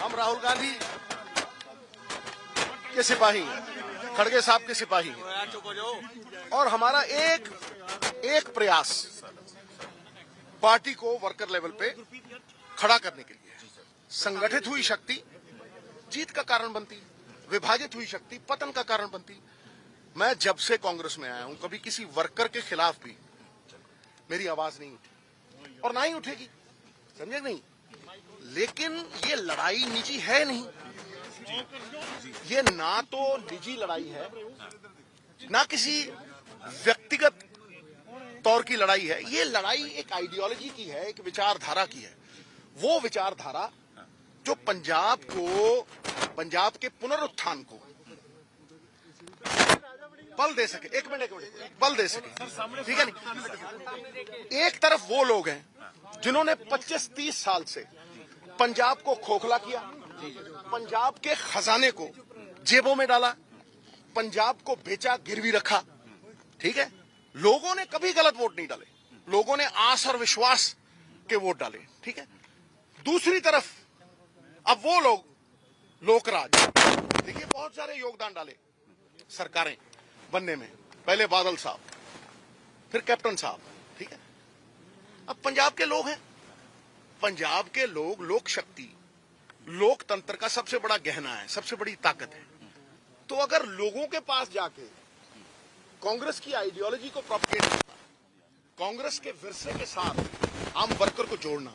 हम राहुल गांधी के सिपाही हैं, खड़गे साहब के सिपाही हैं और हमारा एक प्रयास पार्टी को वर्कर लेवल पे खड़ा करने के लिए है। संगठित हुई शक्ति जीत का कारण बनती, विभाजित हुई शक्ति पतन का कारण बनती। मैं जब से कांग्रेस में आया हूं कभी किसी वर्कर के खिलाफ भी मेरी आवाज नहीं उठी और ना ही उठेगी, समझे नहीं। लेकिन ये लड़ाई निजी है नहीं, ये ना तो निजी लड़ाई है ना किसी व्यक्तिगत तौर की लड़ाई है। ये लड़ाई एक आइडियोलॉजी की है, एक विचारधारा की है। वो विचारधारा जो पंजाब के पुनरुत्थान को बल दे सके। एक मिनट बल दे सके, ठीक है नहीं। एक तरफ वो लोग हैं जिन्होंने 25-30 साल से पंजाब को खोखला किया, पंजाब के खजाने को जेबों में डाला, पंजाब को बेचा, गिरवी रखा, ठीक है। लोगों ने कभी गलत वोट नहीं डाले, लोगों ने आस और विश्वास के वोट डाले, ठीक है। दूसरी तरफ अब वो लोग लोकराज, देखिए बहुत सारे योगदान डाले सरकारें बनने में, पहले बादल साहब फिर कैप्टन साहब, ठीक है। अब पंजाब के लोग हैं, पंजाब के लोग लोक शक्ति, लोकतंत्र का सबसे बड़ा गहना है, सबसे बड़ी ताकत है। तो अगर लोगों के पास जाके कांग्रेस की आइडियोलॉजी को प्रोपगेट करना, कांग्रेस के विरसे के साथ आम वर्कर को जोड़ना,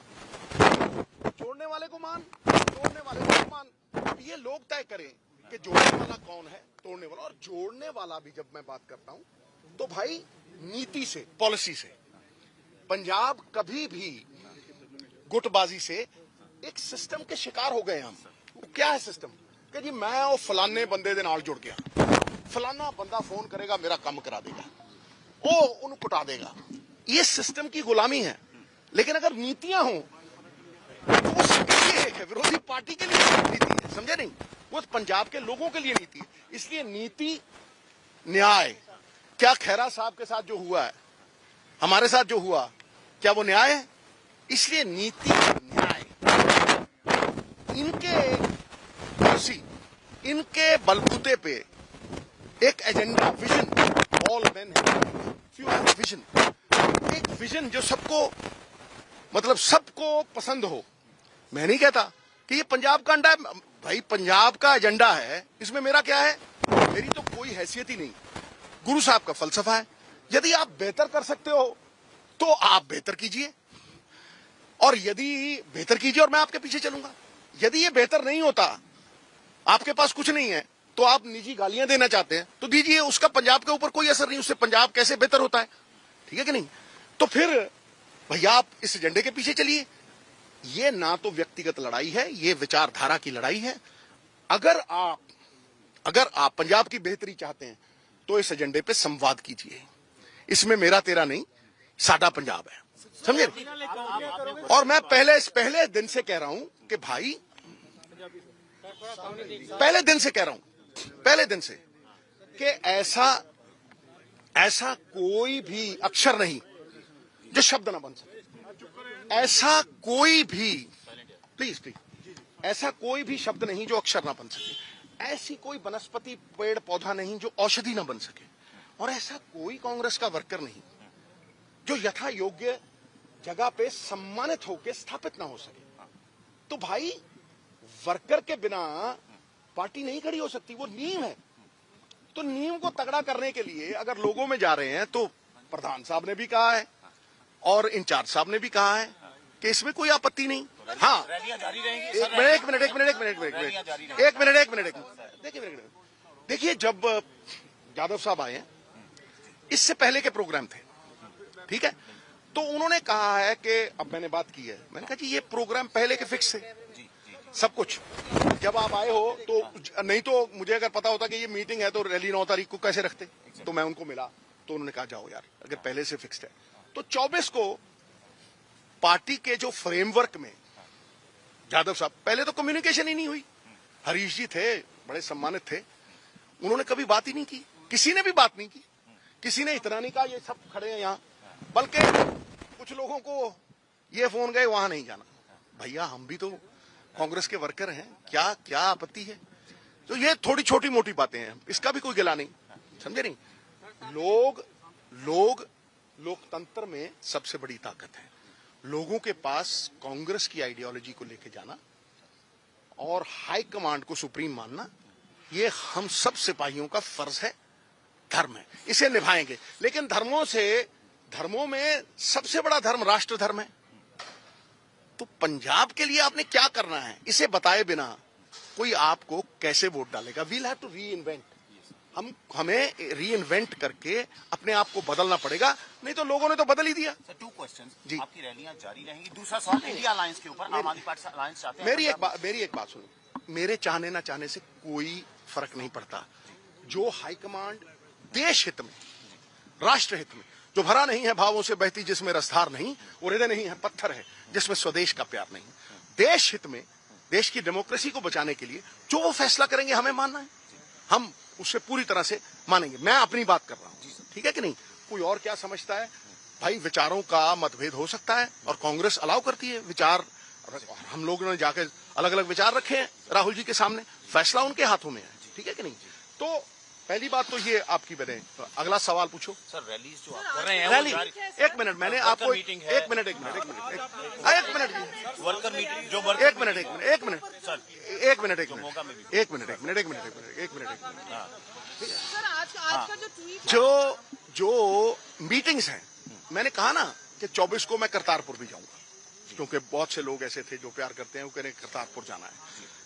जोड़ने वाले को मान, तोड़ने वाले को मान, अब ये लोग तय करें कि जोड़ने वाला कौन है, तोड़ने वाला। और जोड़ने वाला भी जब मैं बात करता हूं तो भाई नीति से, पॉलिसी से। पंजाब कभी भी गुटबाजी से एक सिस्टम के शिकार हो गए हम। वो क्या है सिस्टम कि जी मैं और फलाने बंदे दे नाल जुड़ गया, फलाना बंदा फोन करेगा मेरा काम करा देगा, वो उन्हें कुटा देगा। ये सिस्टम की गुलामी है। लेकिन अगर नीतियां हों तो वो सबके लिए एक है, विरोधी पार्टी के लिए नीति है, समझे नहीं। वो पंजाब के लोगों के लिए नीति है। इसलिए नीति, न्याय, क्या खैरा साहब के साथ जो हुआ है, हमारे साथ जो हुआ, क्या वो न्याय है? इसलिए नीति, न्याय, इनके बलबूते पे एक एजेंडा, विजन, ऑल मेन है, फ्यू हैव विजन, एक विजन जो सबको, मतलब सबको पसंद हो। मैं नहीं कहता कि ये पंजाब का अंडा है, भाई पंजाब का एजेंडा है, इसमें मेरा क्या है? मेरी तो कोई हैसियत ही नहीं। गुरु साहब का फलसफा है, यदि आप बेहतर कर सकते हो तो आप बेहतर कीजिए, और यदि बेहतर कीजिए और मैं आपके पीछे चलूंगा। यदि ये बेहतर नहीं होता, आपके पास कुछ नहीं है, तो आप निजी गालियां देना चाहते हैं तो दीजिए, उसका पंजाब के ऊपर कोई असर नहीं, उससे पंजाब कैसे बेहतर होता है, ठीक है कि नहीं। तो फिर भैया आप इस एजेंडे के पीछे चलिए। ये ना तो व्यक्तिगत लड़ाई है, ये विचारधारा की लड़ाई है। अगर आप पंजाब की बेहतरी चाहते हैं तो इस एजेंडे पे संवाद कीजिए। इसमें मेरा तेरा नहीं, साडा पंजाब है, समझे। और मैं पहले दिन से कह रहा हूं कि भाई, पहले दिन से कह रहा हूं, पहले दिन से कि ऐसा कोई भी अक्षर नहीं जो शब्द ना बन सके। ऐसा कोई भी, प्लीज ऐसा कोई भी शब्द नहीं जो अक्षर ना बन सके। ऐसी कोई वनस्पति, पेड़ पौधा नहीं जो औषधि ना बन सके। और ऐसा कोई कांग्रेस का वर्कर नहीं जो यथा योग्य जगह पे सम्मानित होकर स्थापित ना हो सके। तो भाई वर्कर के बिना पार्टी नहीं खड़ी हो सकती, वो नींव है। तो नींव को तगड़ा करने के लिए अगर लोगों में जा रहे हैं, तो प्रधान साहब ने भी कहा है और इंचार्ज साहब ने भी कहा है कि इसमें कोई आपत्ति नहीं। हाँ, एक मिनट, देखिए जब यादव साहब आए हैं, इससे पहले के प्रोग्राम थे, ठीक है, तो उन्होंने कहा है कि, अब मैंने बात की है, मैंने कहा जी ये प्रोग्राम पहले के फिक्स थे सब कुछ। जब आप आए हो तो, नहीं तो मुझे अगर पता होता कि ये मीटिंग है तो रैली 9 तारीख को कैसे रखते। तो मैं उनको मिला तो उन्होंने कहा जाओ यार, अगर पहले से फिक्स्ड है तो 24 को पार्टी के जो फ्रेमवर्क में, यादव साहब, पहले तो कम्युनिकेशन ही नहीं हुई। हरीश जी थे, बड़े सम्मानित थे, उन्होंने कभी बात ही नहीं की, किसी ने भी बात नहीं की, किसी ने इतना नहीं कहा ये सब खड़े हैं यहाँ, बल्कि कुछ लोगों को ये फोन गए वहां नहीं जाना। भैया हम भी तो कांग्रेस के वर्कर हैं, क्या क्या आपत्ति है? तो ये थोड़ी छोटी मोटी बातें हैं, इसका भी कोई गिला नहीं, समझे नहीं? लोकतंत्र में सबसे बड़ी ताकत है लोगों के पास कांग्रेस की आइडियोलॉजी को लेके जाना और हाई कमांड को सुप्रीम मानना। ये हम सब सिपाहियों का फर्ज है, धर्म है, इसे निभाएंगे। लेकिन धर्मों में सबसे बड़ा धर्म राष्ट्र धर्म है। तो पंजाब के लिए आपने क्या करना है, इसे बताए बिना कोई आपको कैसे वोट डालेगा? We'll have to reinvent. हमें री इन्वेंट करके अपने आप को बदलना पड़ेगा, नहीं तो लोगों ने तो बदल ही दिया। सर, 2 क्वेश्चंस जी, आपकी रैलियां जारी रहेंगी। दूसरा सवाल इंडिया अलायंस के ऊपर, आम आदमी पार्टी अलायंस चाहते हैं। मेरी एक बात सुनो, मेरे चाहने ना चाहने से कोई फर्क नहीं पड़ता। जो हाईकमांड देश हित में, राष्ट्र हित में, जो भरा नहीं है भावों से बहती जिसमें रसधार नहीं, वो हृदय नहीं है पत्थर है जिसमें स्वदेश का प्यार नहीं। देश हित में, देश की डेमोक्रेसी को बचाने के लिए जो वो फैसला करेंगे हमें मानना है, हम उससे पूरी तरह से मानेंगे। मैं अपनी बात कर रहा हूं, ठीक है कि नहीं? कोई और क्या समझता है भाई, विचारों का मतभेद हो सकता है और कांग्रेस अलाउ करती है विचार। हम लोगों ने जाकर अलग अलग विचार रखे हैं राहुल जी के सामने, फैसला उनके हाथों में है, ठीक है कि नहीं? तो पहली बात तो ये आपकी बने। तो अगला सवाल पूछो। सर, रैलीज जो आप कर रहे हैं, रैली, एक मिनट, मैंने आपको एक मिनट वर्कर मीटिंग जो वर्कर, एक मिनट। जो मीटिंग्स हैं, मैंने कहा ना कि 24 को मैं करतारपुर भी जाऊंगा, क्योंकि बहुत से लोग ऐसे थे जो प्यार करते हैं, वो कह रहे करतारपुर जाना है,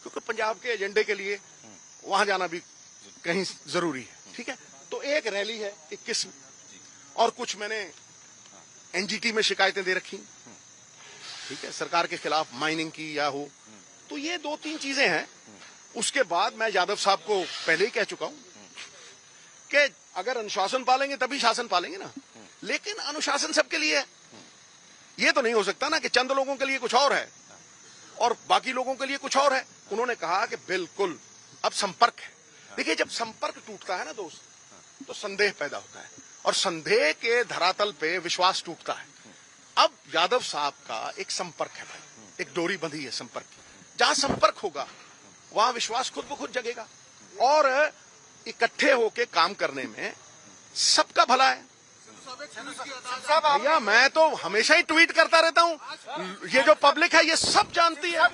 क्योंकि पंजाब के एजेंडे के लिए वहां जाना भी कहीं जरूरी है, ठीक है? तो एक रैली है 21 और कुछ मैंने एनजीटी में शिकायतें दे रखी, ठीक है, सरकार के खिलाफ माइनिंग की या हो, तो ये 2-3 चीजें हैं। उसके बाद मैं यादव साहब को पहले ही कह चुका हूं कि अगर अनुशासन पालेंगे तभी शासन पालेंगे ना, लेकिन अनुशासन सबके लिए है। ये तो नहीं हो सकता ना कि चंद लोगों के लिए कुछ और है और बाकी लोगों के लिए कुछ और है। उन्होंने कहा कि बिल्कुल अब संपर्क है। देखिए, जब संपर्क टूटता है ना दोस्त, तो संदेह पैदा होता है और संदेह के धरातल पे विश्वास टूटता है। अब यादव साहब का एक संपर्क है भाई, एक डोरी बंधी है संपर्क की। जहां संपर्क होगा वहां विश्वास खुद ब खुद जगेगा और इकट्ठे होके काम करने में सबका भला है। भैया, मैं तो हमेशा ही ट्वीट करता रहता हूं, ये जो पब्लिक है ये सब जानती है।